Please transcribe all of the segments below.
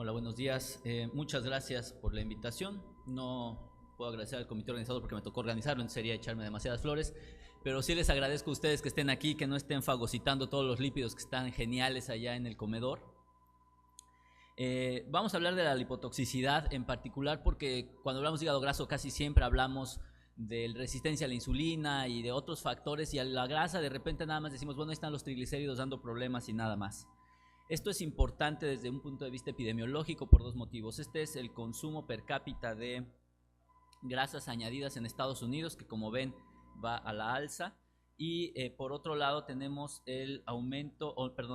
Hola, buenos días. Muchas gracias por la invitación. No puedo agradecer al comité organizador porque me tocó organizarlo, entonces sería echarme demasiadas flores, pero sí les agradezco a ustedes que estén aquí, que no estén fagocitando todos los lípidos que están geniales allá en el comedor. Vamos a hablar de la lipotoxicidad en particular porque cuando hablamos de hígado graso casi siempre hablamos de resistencia a la insulina y de otros factores, y a la grasa de repente nada más decimos, bueno, ahí están los triglicéridos dando problemas y nada más. Esto es importante desde un punto de vista epidemiológico por dos motivos. Este es el consumo per cápita de grasas añadidas en Estados Unidos, que como ven va a la alza, y por otro lado tenemos el aumento,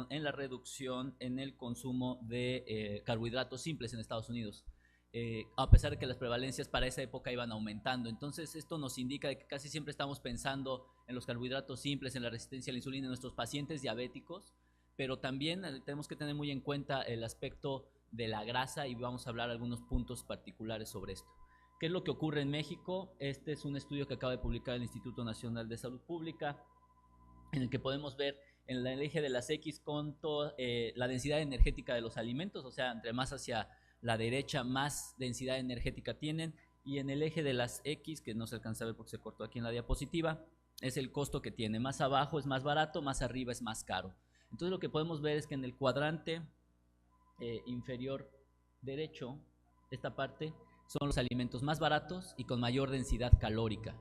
en la reducción en el consumo de carbohidratos simples en Estados Unidos, a pesar de que las prevalencias para esa época iban aumentando. Entonces esto nos indica que casi siempre estamos pensando en los carbohidratos simples, en la resistencia a la insulina en nuestros pacientes diabéticos, pero también tenemos que tener muy en cuenta el aspecto de la grasa, y vamos a hablar algunos puntos particulares sobre esto. ¿Qué es lo que ocurre en México? Este es un estudio que acaba de publicar el Instituto Nacional de Salud Pública, en el que podemos ver en el eje de las X con la densidad energética de los alimentos, o sea, entre más hacia la derecha, más densidad energética tienen, y en el eje de las X, que no se alcanza a ver porque se cortó aquí en la diapositiva, es el costo que tiene. Más abajo es más barato, más arriba es más caro. Entonces lo que podemos ver es que en el cuadrante inferior derecho, esta parte, son los alimentos más baratos y con mayor densidad calórica.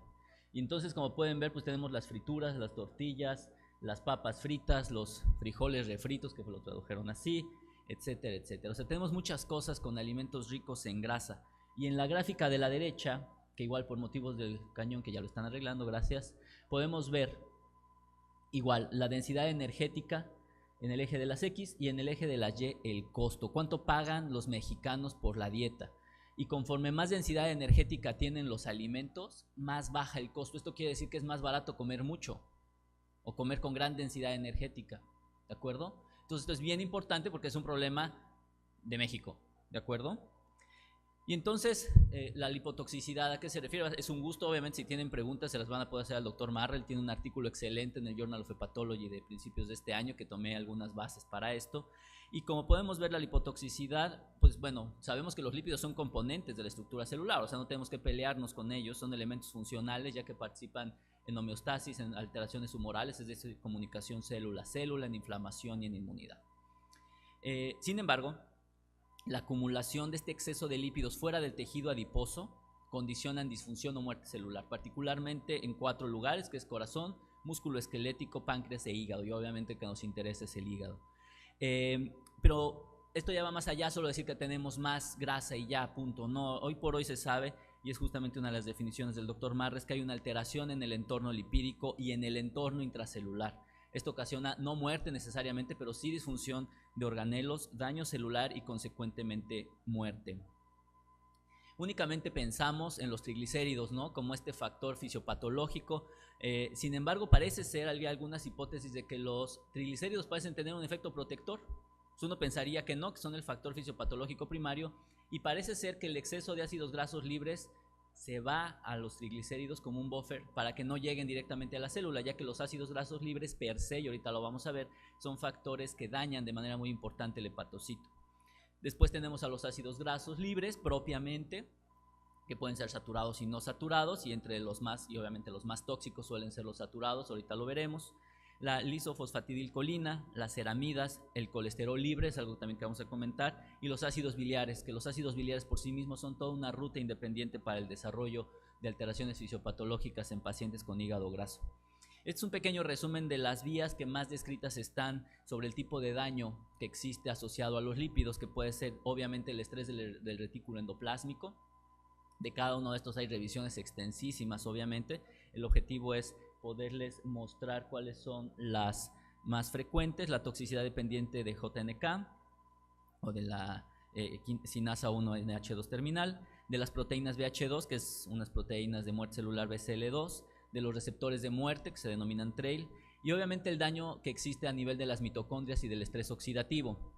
Y entonces, como pueden ver, pues tenemos las frituras, las tortillas, las papas fritas, los frijoles refritos, que lo tradujeron así, etcétera, etcétera. O sea, tenemos muchas cosas con alimentos ricos en grasa. Y en la gráfica de la derecha, que igual por motivos del cañón, que ya lo están arreglando, gracias, podemos ver igual la densidad energética en el eje de las X, y en el eje de las Y el costo. ¿Cuánto pagan los mexicanos por la dieta? Y conforme más densidad energética tienen los alimentos, más baja el costo. Esto quiere decir que es más barato comer mucho o comer con gran densidad energética, ¿de acuerdo? Entonces esto es bien importante porque es un problema de México, ¿de acuerdo? Y entonces, la lipotoxicidad, ¿a qué se refiere? Es un gusto, obviamente si tienen preguntas se las van a poder hacer al doctor Marrel. Tiene un artículo excelente en el Journal of Hepatology de principios de este año que tomé algunas bases para esto. Y como podemos ver, la lipotoxicidad, pues bueno, sabemos que los lípidos son componentes de la estructura celular, o sea, no tenemos que pelearnos con ellos, son elementos funcionales ya que participan en homeostasis, en alteraciones humorales, es decir, comunicación célula-célula, en inflamación y en inmunidad. Sin embargo, la acumulación de este exceso de lípidos fuera del tejido adiposo condicionan disfunción o muerte celular, particularmente en 4 lugares, que es corazón, músculo esquelético, páncreas e hígado, y obviamente que nos interesa es el hígado. Pero esto ya va más allá, solo decir que tenemos más grasa y ya, punto. No, hoy por hoy se sabe, y es justamente una de las definiciones del doctor Marres, que hay una alteración en el entorno lipídico y en el entorno intracelular. Esto ocasiona no muerte necesariamente, pero sí disfunción de organelos, daño celular y consecuentemente muerte. Únicamente pensamos en los triglicéridos, ¿no?, como este factor fisiopatológico. Sin embargo, parece ser, hay algunas hipótesis de que los triglicéridos parecen tener un efecto protector. Uno pensaría que no, que son el factor fisiopatológico primario, y parece ser que el exceso de ácidos grasos libres se va a los triglicéridos como un buffer para que no lleguen directamente a la célula, ya que los ácidos grasos libres per se, y ahorita lo vamos a ver, son factores que dañan de manera muy importante el hepatocito. Después tenemos a los ácidos grasos libres propiamente, que pueden ser saturados y no saturados, y entre los más, y obviamente los más tóxicos suelen ser los saturados, ahorita lo veremos. La lisofosfatidilcolina, las ceramidas, el colesterol libre, es algo también que vamos a comentar, y los ácidos biliares, que los ácidos biliares por sí mismos son toda una ruta independiente para el desarrollo de alteraciones fisiopatológicas en pacientes con hígado graso. Este es un pequeño resumen de las vías que más descritas están sobre el tipo de daño que existe asociado a los lípidos, que puede ser obviamente el estrés del retículo endoplásmico. De cada uno de estos hay revisiones extensísimas, obviamente. El objetivo es poderles mostrar cuáles son las más frecuentes: la toxicidad dependiente de JNK o de la sinasa 1-NH2 terminal, de las proteínas BH2, que es unas proteínas de muerte celular BCL2, de los receptores de muerte, que se denominan TRAIL, y obviamente el daño que existe a nivel de las mitocondrias y del estrés oxidativo.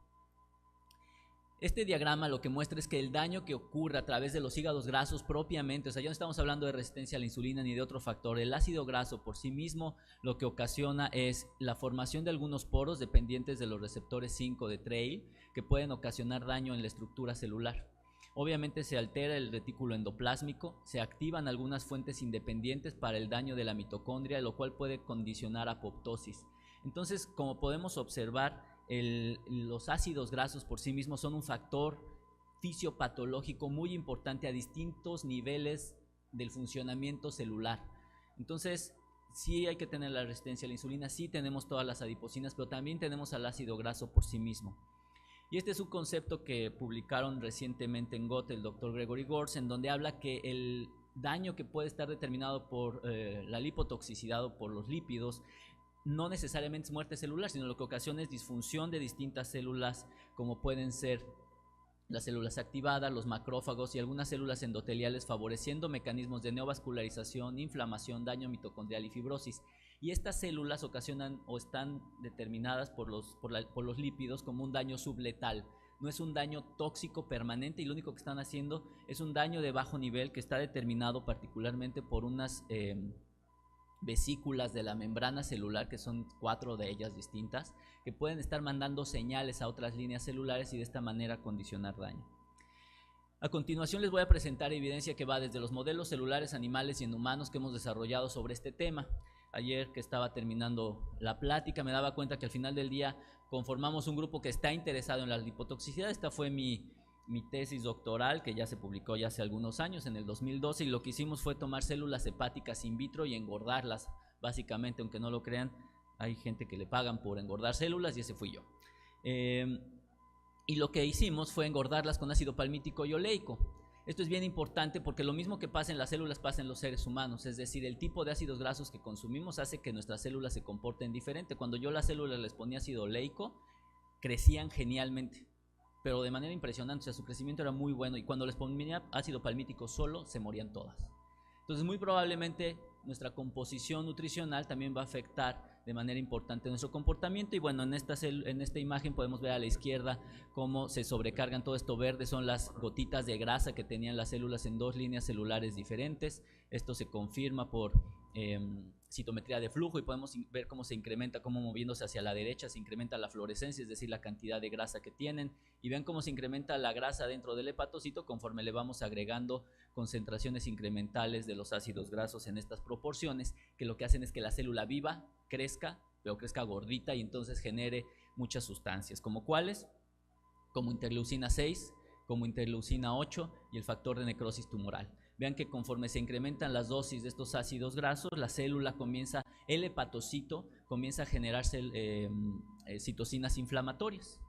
Este diagrama lo que muestra es que el daño que ocurre a través de los hígados grasos propiamente, o sea, ya no estamos hablando de resistencia a la insulina ni de otro factor, el ácido graso por sí mismo lo que ocasiona es la formación de algunos poros dependientes de los receptores 5 de Trail que pueden ocasionar daño en la estructura celular. Obviamente se altera el retículo endoplásmico, se activan algunas fuentes independientes para el daño de la mitocondria, lo cual puede condicionar apoptosis. Entonces, como podemos observar, los ácidos grasos por sí mismos son un factor fisiopatológico muy importante a distintos niveles del funcionamiento celular. Entonces, sí hay que tener la resistencia a la insulina, sí tenemos todas las adipocinas, pero también tenemos al ácido graso por sí mismo. Y este es un concepto que publicaron recientemente en GOT el doctor Gregory Gors, en donde habla que el daño que puede estar determinado por la lipotoxicidad o por los lípidos no necesariamente es muerte celular, sino lo que ocasiona es disfunción de distintas células, como pueden ser las células activadas, los macrófagos y algunas células endoteliales, favoreciendo mecanismos de neovascularización, inflamación, daño mitocondrial y fibrosis. Y estas células ocasionan o están determinadas por los lípidos como un daño subletal. No es un daño tóxico permanente y lo único que están haciendo es un daño de bajo nivel que está determinado particularmente por unas vesículas de la membrana celular, que son 4 de ellas distintas, que pueden estar mandando señales a otras líneas celulares y de esta manera condicionar daño. A continuación les voy a presentar evidencia que va desde los modelos celulares animales y en humanos que hemos desarrollado sobre este tema. Ayer que estaba terminando la plática me daba cuenta que al final del día conformamos un grupo que está interesado en la lipotoxicidad. Esta fue mi tesis doctoral, que ya se publicó ya hace algunos años, en el 2012, y lo que hicimos fue tomar células hepáticas in vitro y engordarlas, básicamente, aunque no lo crean, hay gente que le pagan por engordar células y ese fui yo. Y lo que hicimos fue engordarlas con ácido palmítico y oleico. Esto es bien importante porque lo mismo que pasa en las células pasa en los seres humanos, es decir, el tipo de ácidos grasos que consumimos hace que nuestras células se comporten diferente. Cuando yo a las células les ponía ácido oleico, crecían genialmente, pero de manera impresionante, o sea, su crecimiento era muy bueno, y cuando les ponía ácido palmítico solo, se morían todas. Entonces, muy probablemente nuestra composición nutricional también va a afectar de manera importante nuestro comportamiento. Y bueno, en esta imagen podemos ver a la izquierda cómo se sobrecargan. Todo esto verde son las gotitas de grasa que tenían las células en 2 líneas celulares diferentes. Esto se confirma por citometría de flujo y podemos ver cómo se incrementa, cómo moviéndose hacia la derecha se incrementa la fluorescencia, es decir, la cantidad de grasa que tienen, y vean cómo se incrementa la grasa dentro del hepatocito conforme le vamos agregando concentraciones incrementales de los ácidos grasos en estas proporciones, que lo que hacen es que la célula viva crezca, pero crezca gordita y entonces genere muchas sustancias, como cuáles, como interleucina 6, como interleucina 8 y el factor de necrosis tumoral. Vean que conforme se incrementan las dosis de estos ácidos grasos, la célula comienza, el hepatocito comienza a generarse citocinas inflamatorias.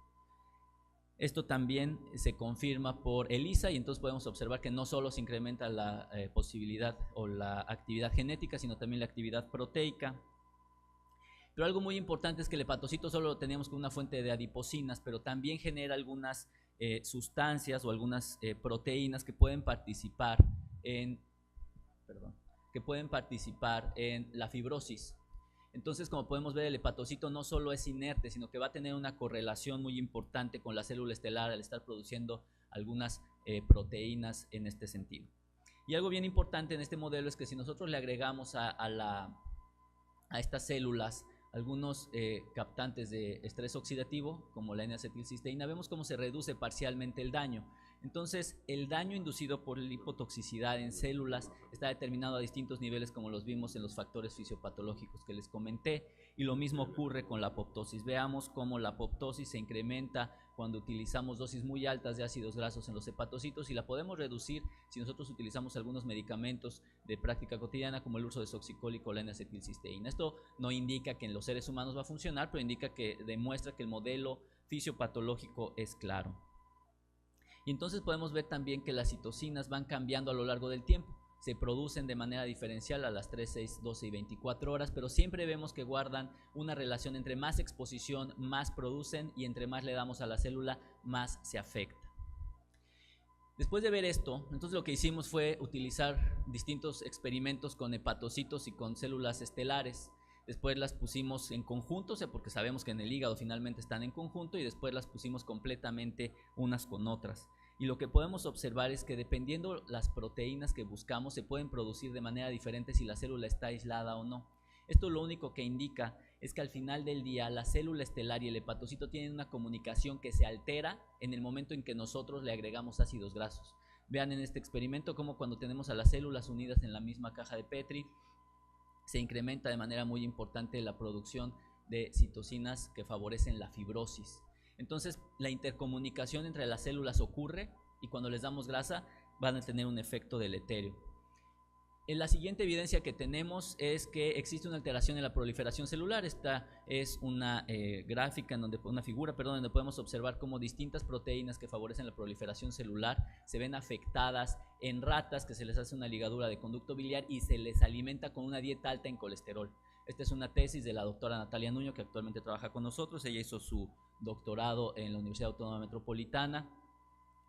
Esto también se confirma por ELISA y entonces podemos observar que no solo se incrementa la posibilidad o la actividad genética, sino también la actividad proteica. Pero algo muy importante es que el hepatocito solo lo teníamos con una fuente de adipocinas, pero también genera algunas sustancias o algunas proteínas que pueden participar en la fibrosis. Entonces, como podemos ver, el hepatocito no solo es inerte, sino que va a tener una correlación muy importante con la célula estelar al estar produciendo algunas proteínas en este sentido. Y algo bien importante en este modelo es que si nosotros le agregamos a estas células algunos captantes de estrés oxidativo, como la N-acetilcisteína, vemos cómo se reduce parcialmente el daño. Entonces, el daño inducido por lipotoxicidad en células está determinado a distintos niveles, como los vimos en los factores fisiopatológicos que les comenté, y lo mismo ocurre con la apoptosis. Veamos cómo la apoptosis se incrementa cuando utilizamos dosis muy altas de ácidos grasos en los hepatocitos, y la podemos reducir si nosotros utilizamos algunos medicamentos de práctica cotidiana, como el uso de soxicólico o la N-acetilcisteína. Esto no indica que en los seres humanos va a funcionar, pero indica que demuestra que el modelo fisiopatológico es claro. Y entonces podemos ver también que las citocinas van cambiando a lo largo del tiempo. Se producen de manera diferencial a las 3, 6, 12 y 24 horas, pero siempre vemos que guardan una relación entre más exposición, más producen, y entre más le damos a la célula, más se afecta. Después de ver esto, entonces lo que hicimos fue utilizar distintos experimentos con hepatocitos y con células estelares. después las pusimos en conjunto, o sea, porque sabemos que en el hígado finalmente están en conjunto, y después las pusimos completamente unas con otras. Y lo que podemos observar es que dependiendo las proteínas que buscamos, se pueden producir de manera diferente si la célula está aislada o no. Esto lo único que indica es que al final del día la célula estelar y el hepatocito tienen una comunicación que se altera en el momento en que nosotros le agregamos ácidos grasos. Vean en este experimento cómo cuando tenemos a las células unidas en la misma caja de Petri, se incrementa de manera muy importante la producción de citocinas que favorecen la fibrosis. Entonces la intercomunicación entre las células ocurre, y cuando les damos grasa van a tener un efecto deleterio. La siguiente evidencia que tenemos es que existe una alteración en la proliferación celular. Esta es una gráfica, una figura, donde podemos observar cómo distintas proteínas que favorecen la proliferación celular se ven afectadas en ratas que se les hace una ligadura de conducto biliar y se les alimenta con una dieta alta en colesterol. Esta es una tesis de la doctora Natalia Nuño, que actualmente trabaja con nosotros. Ella hizo su doctorado en la Universidad Autónoma Metropolitana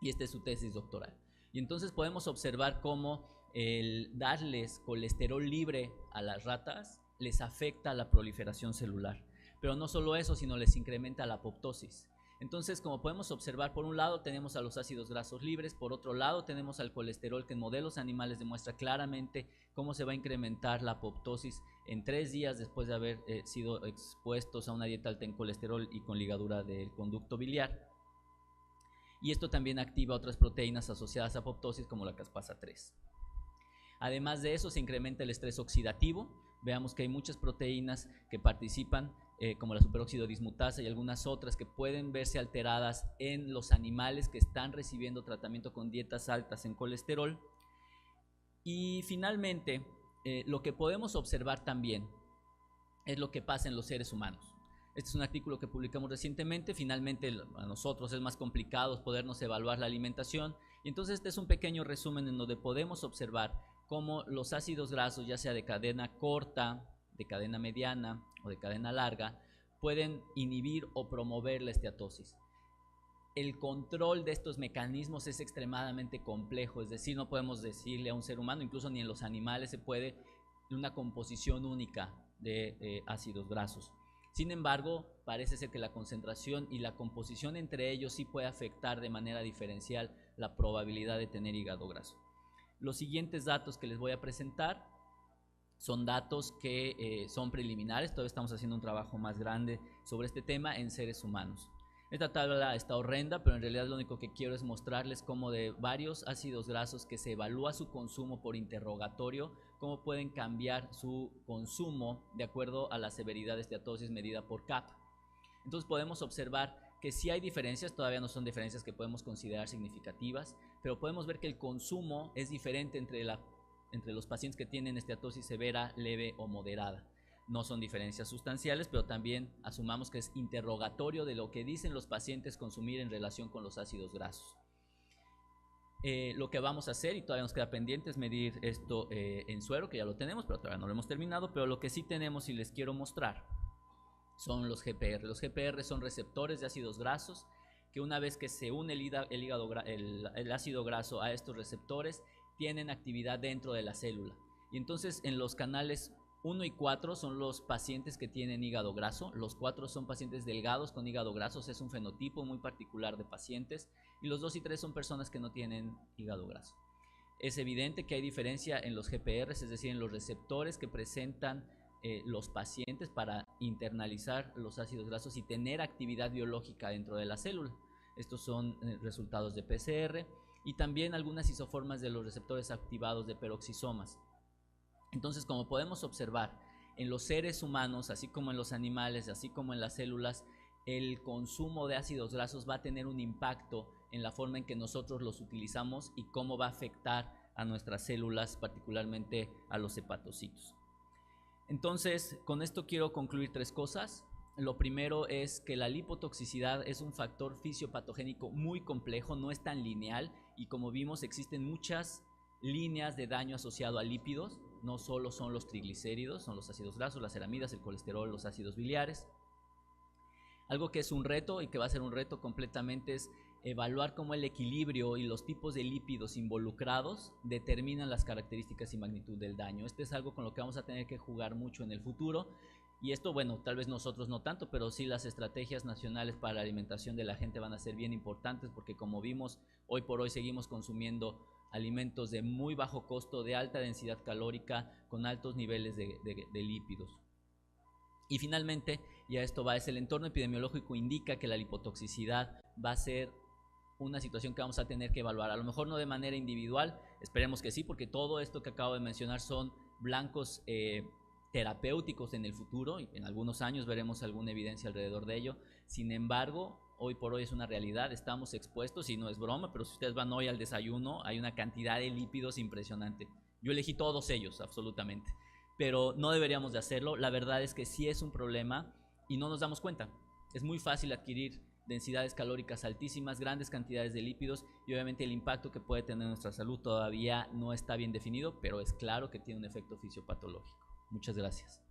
y esta es su tesis doctoral. Y entonces podemos observar cómo el darles colesterol libre a las ratas les afecta a la proliferación celular. Pero no solo eso, sino les incrementa la apoptosis. Entonces, como podemos observar, por un lado tenemos a los ácidos grasos libres, por otro lado tenemos al colesterol, que en modelos animales demuestra claramente cómo se va a incrementar la apoptosis en 3 días después de haber sido expuestos a una dieta alta en colesterol y con ligadura del conducto biliar. Y esto también activa otras proteínas asociadas a apoptosis como la caspasa 3. Además de eso, se incrementa el estrés oxidativo. Veamos que hay muchas proteínas que participan, como la superóxido dismutasa y algunas otras que pueden verse alteradas en los animales que están recibiendo tratamiento con dietas altas en colesterol. Y finalmente, lo que podemos observar también es lo que pasa en los seres humanos. Este es un artículo que publicamos recientemente. Finalmente a nosotros es más complicado podernos evaluar la alimentación, y entonces este es un pequeño resumen en donde podemos observar cómo los ácidos grasos, ya sea de cadena corta, de cadena mediana o de cadena larga, pueden inhibir o promover la esteatosis. El control de estos mecanismos es extremadamente complejo, es decir, no podemos decirle a un ser humano, incluso ni en los animales se puede, una composición única de ácidos grasos. Sin embargo, parece ser que la concentración y la composición entre ellos sí puede afectar de manera diferencial la probabilidad de tener hígado graso. Los siguientes datos que les voy a presentar son datos que son preliminares. Todavía estamos haciendo un trabajo más grande sobre este tema en seres humanos. Esta tabla está horrenda, pero en realidad lo único que quiero es mostrarles cómo de varios ácidos grasos que se evalúa su consumo por interrogatorio, cómo pueden cambiar su consumo de acuerdo a la severidad de esteatosis medida por CAP. Entonces podemos observar que sí hay diferencias, todavía no son diferencias que podemos considerar significativas, pero podemos ver que el consumo es diferente entre los pacientes que tienen esteatosis severa, leve o moderada. No son diferencias sustanciales, pero también asumamos que es interrogatorio de lo que dicen los pacientes consumir en relación con los ácidos grasos. Lo que vamos a hacer, y todavía nos queda pendiente, es medir esto en suero, que ya lo tenemos, pero todavía no lo hemos terminado. Pero lo que sí tenemos y les quiero mostrar son los GPR. Los GPR son receptores de ácidos grasos que, una vez que se une el ácido graso a estos receptores, tienen actividad dentro de la célula. Y entonces en los canales 1 y 4 son los pacientes que tienen hígado graso. Los 4 son pacientes delgados con hígado graso, es un fenotipo muy particular de pacientes. Y los 2 y 3 son personas que no tienen hígado graso. Es evidente que hay diferencia en los GPRs, es decir, en los receptores que presentan los pacientes para internalizar los ácidos grasos y tener actividad biológica dentro de la célula. Estos son resultados de PCR, y también algunas isoformas de los receptores activados de peroxisomas. Entonces, como podemos observar, en los seres humanos, así como en los animales, así como en las células, el consumo de ácidos grasos va a tener un impacto en la forma en que nosotros los utilizamos y cómo va a afectar a nuestras células, particularmente a los hepatocitos. Entonces, con esto quiero concluir 3 cosas. Lo primero es que la lipotoxicidad es un factor fisiopatogénico muy complejo, no es tan lineal, y como vimos existen muchas líneas de daño asociado a lípidos. No solo son los triglicéridos, son los ácidos grasos, las ceramidas, el colesterol, los ácidos biliares. Algo que es un reto y que va a ser un reto completamente es evaluar cómo el equilibrio y los tipos de lípidos involucrados determinan las características y magnitud del daño. Este es algo con lo que vamos a tener que jugar mucho en el futuro. Y esto, bueno, tal vez nosotros no tanto, pero sí las estrategias nacionales para la alimentación de la gente van a ser bien importantes, porque como vimos, hoy por hoy seguimos consumiendo alimentos de muy bajo costo, de alta densidad calórica, con altos niveles de lípidos. Y finalmente, y a esto va, es el entorno epidemiológico indica que la lipotoxicidad va a ser una situación que vamos a tener que evaluar, a lo mejor no de manera individual, esperemos que sí, porque todo esto que acabo de mencionar son blancos terapéuticos en el futuro, y en algunos años veremos alguna evidencia alrededor de ello. Sin embargo, hoy por hoy es una realidad, estamos expuestos, y no es broma, pero si ustedes van hoy al desayuno, hay una cantidad de lípidos impresionante. Yo elegí todos ellos, absolutamente, pero no deberíamos de hacerlo. La verdad es que sí es un problema y no nos damos cuenta. Es muy fácil adquirir densidades calóricas altísimas, grandes cantidades de lípidos, y obviamente el impacto que puede tener en nuestra salud todavía no está bien definido, pero es claro que tiene un efecto fisiopatológico. Muchas gracias.